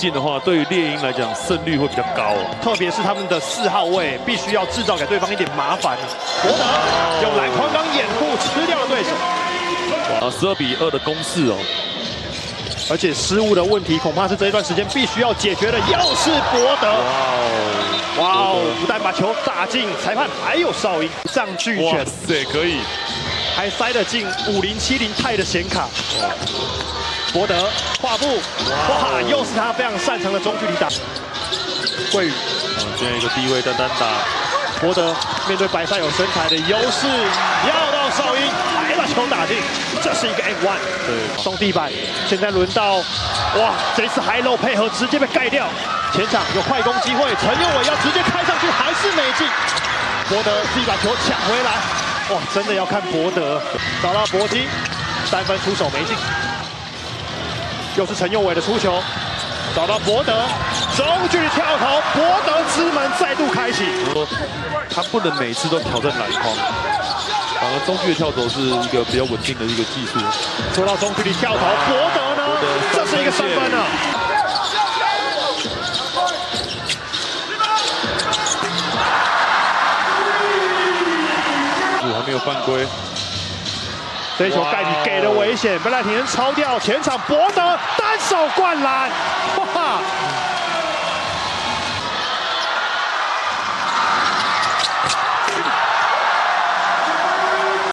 进的话，对于猎鹰来讲胜率会比较高哦。特别是他们的4号位，必须要制造给对方一点麻烦啊。博德用篮筐当掩护，吃掉了对手。哇，12-2的攻势哦。 而且失误的问题，恐怕是这一段时间必须要解决的。又是博德，哇哦！不但把球打进，裁判还有哨音上巨拳，哇塞，可以，还塞得进5070泰的显卡。博德跨步，哇！又是他非常擅长的中距离打。桂宇，现在一个低位的单打，博德面对白赛有身材的优势，要到哨音，还把球打进，这是一个 M1。对，送地板，现在轮到，哇，这次 High Low 配合直接被盖掉，前场有快攻机会，陈佑伟要直接开上去，还是没进，博德自己把球抢回来，哇，真的要看博德，找到博金，3分出手没进，又是陈佑伟的出球。 找到博德，中距离跳投，博德之门再度开启。他不能每次都挑战篮筐，反而中距离跳投是一个比较稳定的一个技术。说到中距离跳投，博德呢？这是一个3分啊！还没有犯规。 这一球盖比给的危险，本来体能超掉前场，博德单手灌篮，哇！